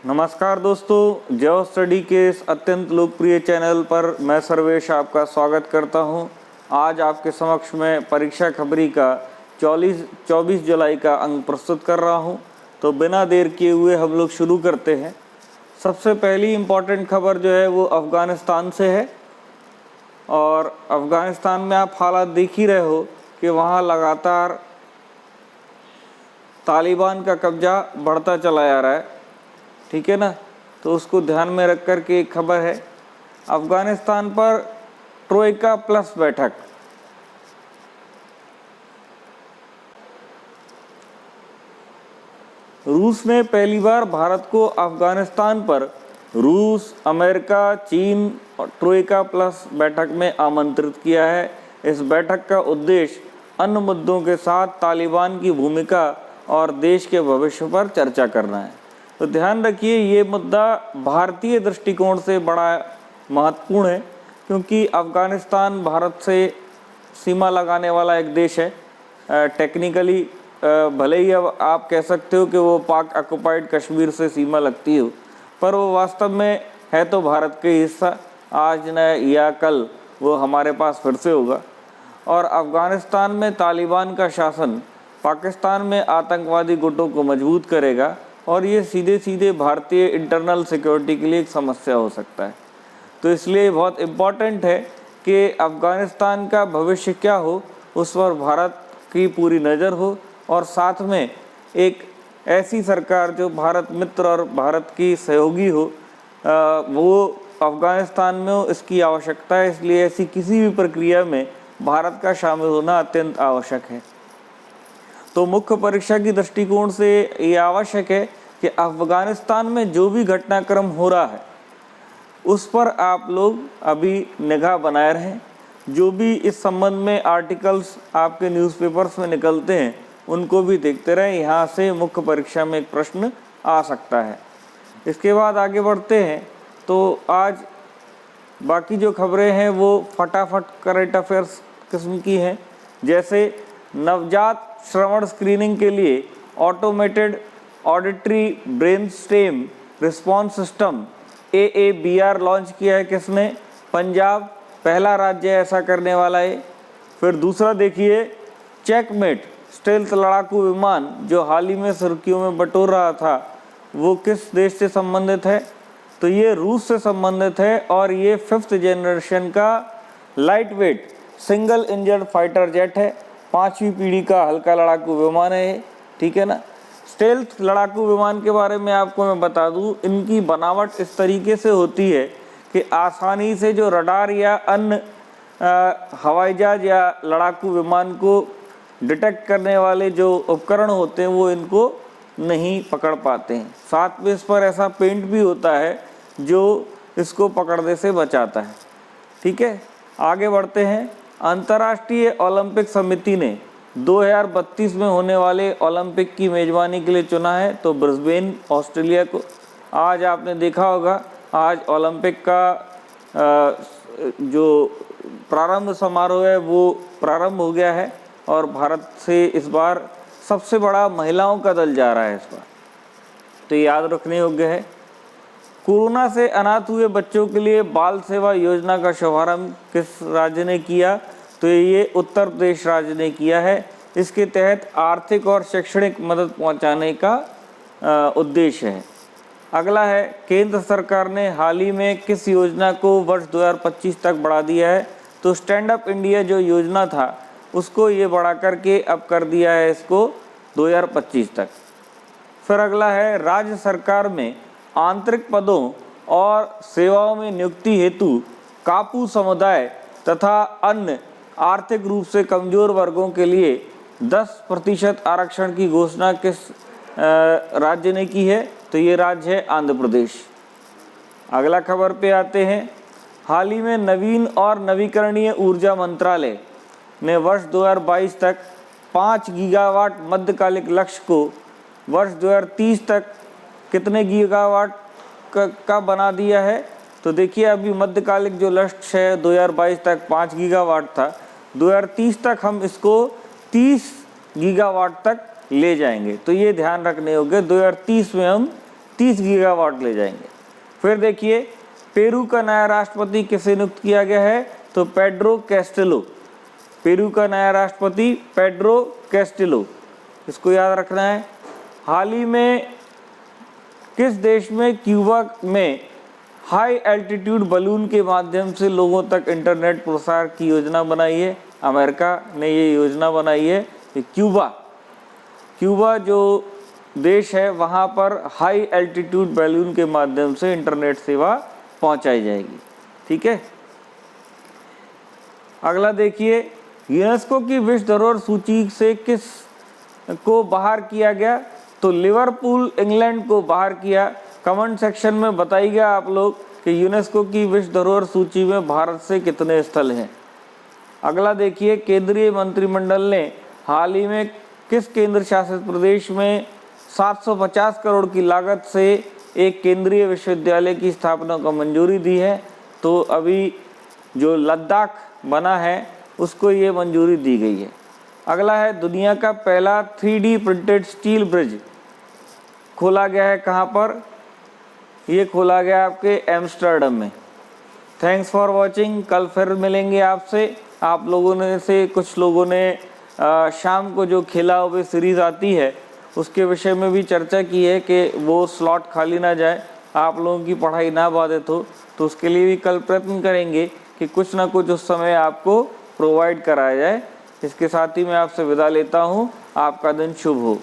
नमस्कार दोस्तों, जय स्टडी के इस अत्यंत लोकप्रिय चैनल पर मैं सर्वेश आपका स्वागत करता हूं। आज आपके समक्ष में परीक्षा खबरी का 24 जुलाई का अंक प्रस्तुत कर रहा हूं। तो बिना देर किए हुए हम लोग शुरू करते हैं। सबसे पहली इम्पॉर्टेंट खबर जो है वो अफ़गानिस्तान से है। और अफ़गानिस्तान में आप हालात देख ही रहे हो कि वहाँ लगातार तालिबान का कब्जा बढ़ता चला जा रहा है, ठीक है ना। तो उसको ध्यान में रख कर के एक खबर है, अफ़गानिस्तान पर ट्रोइका प्लस बैठक। रूस ने पहली बार भारत को अफ़गानिस्तान पर रूस, अमेरिका, चीन और ट्रोइका प्लस बैठक में आमंत्रित किया है। इस बैठक का उद्देश्य अन्य मुद्दों के साथ तालिबान की भूमिका और देश के भविष्य पर चर्चा करना है। तो ध्यान रखिए, ये मुद्दा भारतीय दृष्टिकोण से बड़ा महत्वपूर्ण है, क्योंकि अफ़गानिस्तान भारत से सीमा लगाने वाला एक देश है। टेक्निकली भले ही अब आप कह सकते हो कि वो पाक ऑक्युपाइड कश्मीर से सीमा लगती हो, पर वो वास्तव में है तो भारत के हिस्सा। आज न या कल वो हमारे पास फिर से होगा। और अफ़गानिस्तान में तालिबान का शासन पाकिस्तान में आतंकवादी गुटों को मजबूत करेगा और ये सीधे सीधे भारतीय इंटरनल सिक्योरिटी के लिए एक समस्या हो सकता है। तो इसलिए बहुत इम्पॉर्टेंट है कि अफ़गानिस्तान का भविष्य क्या हो, उस पर भारत की पूरी नज़र हो, और साथ में एक ऐसी सरकार जो भारत मित्र और भारत की सहयोगी हो, वो अफ़गानिस्तान में हो, इसकी आवश्यकता है। इसलिए ऐसी किसी भी प्रक्रिया में भारत का शामिल होना अत्यंत आवश्यक है। तो मुख्य परीक्षा की दृष्टिकोण से ये आवश्यक है कि अफ़गानिस्तान में जो भी घटनाक्रम हो रहा है उस पर आप लोग अभी निगाह बनाए रहें। जो भी इस संबंध में आर्टिकल्स आपके न्यूज़पेपर्स में निकलते हैं उनको भी देखते रहें। यहाँ से मुख्य परीक्षा में एक प्रश्न आ सकता है। इसके बाद आगे बढ़ते हैं। तो आज बाकी जो खबरें हैं वो फटाफट करंट अफेयर्स किस्म की हैं। जैसे नवजात श्रवण स्क्रीनिंग के लिए automated auditory brain stem response system AABR launch किया है। किसने? पंजाब पहला राज्य ऐसा करने वाला है। फिर दूसरा देखिए, चेकमेट स्टेल्थ लड़ाकू विमान जो हाल ही में सुर्खियों में बटोर रहा था, वो किस देश से संबंधित है? तो ये रूस से संबंधित है और ये 5th जनरेशन का light weight single engine fighter jet है। 5वीं पीढ़ी का हल्का लड़ाकू विमान है, ठीक है ना। स्टेल्थ लड़ाकू विमान के बारे में आपको मैं बता दूं, इनकी बनावट इस तरीके से होती है कि आसानी से जो रडार या अन्य हवाई जहाज या लड़ाकू विमान को डिटेक्ट करने वाले जो उपकरण होते हैं वो इनको नहीं पकड़ पाते हैं। साथ में इस पर ऐसा पेंट भी होता है जो इसको पकड़ने से बचाता है, ठीक है। आगे बढ़ते हैं। अंतर्राष्ट्रीय ओलंपिक समिति ने 2032 में होने वाले ओलंपिक की मेज़बानी के लिए चुना है, तो ब्रिस्बेन ऑस्ट्रेलिया को। आज आपने देखा होगा, आज ओलंपिक का जो प्रारंभ समारोह है वो प्रारंभ हो गया है और भारत से इस बार सबसे बड़ा महिलाओं का दल जा रहा है इस बार, तो याद रखने योग्य है। कोरोना से अनाथ हुए बच्चों के लिए बाल सेवा योजना का शुभारंभ किस राज्य ने किया? तो ये उत्तर प्रदेश राज्य ने किया है। इसके तहत आर्थिक और शैक्षणिक मदद पहुंचाने का उद्देश्य है। अगला है, केंद्र सरकार ने हाल ही में किस योजना को वर्ष 2025 तक बढ़ा दिया है? तो स्टैंड अप इंडिया जो योजना था उसको ये बढ़ा करके अब कर दिया है इसको 2025 तक। फिर अगला है, राज्य सरकार में आंतरिक पदों और सेवाओं में नियुक्ति हेतु कापू समुदाय तथा अन्य आर्थिक रूप से कमजोर वर्गों के लिए 10% आरक्षण की घोषणा किस राज्य ने की है? तो ये राज्य है आंध्र प्रदेश। अगला खबर पे आते हैं। हाल ही में नवीन और नवीकरणीय ऊर्जा मंत्रालय ने वर्ष 2022 तक 5 गीगावाट मध्यकालिक लक्ष्य को वर्ष 2030 तक कितने गीगावाट का बना दिया है? तो देखिए, अभी मध्यकालिक जो लक्ष्य है 2022 तक 5 गीगावाट था, 2030 तक हम इसको 30 गीगावाट तक ले जाएंगे। तो ये ध्यान रखने योग्य, 2030 में हम 30 गीगावाट ले जाएंगे। फिर देखिए पेरू का नया राष्ट्रपति किसे नियुक्त किया गया है, तो पेड्रो कैस्टेलो। पेरू का नया राष्ट्रपति पेड्रो कैस्टेलो, इसको याद रखना है। हाल ही में किस देश में क्यूबा में हाई एल्टीट्यूड बलून के माध्यम से लोगों तक इंटरनेट प्रसार की योजना बनाई है? अमेरिका ने ये योजना बनाई है कि क्यूबा जो देश है वहाँ पर हाई एल्टीट्यूड बैलून के माध्यम से इंटरनेट सेवा पहुँचाई जाएगी। ठीक है, अगला देखिए यूनेस्को की विश्व धरोहर सूची से किस को बाहर किया गया, तो लिवरपूल इंग्लैंड को बाहर किया। कमेंट सेक्शन में बताइएगा आप लोग कि यूनेस्को की विश्व धरोहर सूची में भारत से कितने स्थल हैं। अगला देखिए केंद्रीय मंत्रिमंडल ने हाल ही में किस केंद्र शासित प्रदेश में 750 करोड़ की लागत से एक केंद्रीय विश्वविद्यालय की स्थापना को मंजूरी दी है, तो अभी जो लद्दाख बना है उसको ये मंजूरी दी गई है। अगला है दुनिया का पहला 3D प्रिंटेड स्टील ब्रिज खोला गया है कहाँ पर, ये खोला गया आपके एम्स्टर्डम में। थैंक्स फॉर वॉचिंग, कल फिर मिलेंगे आपसे। आप लोगों ने से कुछ लोगों ने शाम को जो खेला हुए सीरीज़ आती है उसके विषय में भी चर्चा की है कि वो स्लॉट खाली ना जाए, आप लोगों की पढ़ाई ना बाधित हो, तो उसके लिए भी कल प्रयत्न करेंगे कि कुछ ना कुछ उस समय आपको प्रोवाइड कराया जाए। इसके साथ ही मैं आपसे विदा लेता हूँ, आपका दिन शुभ हो।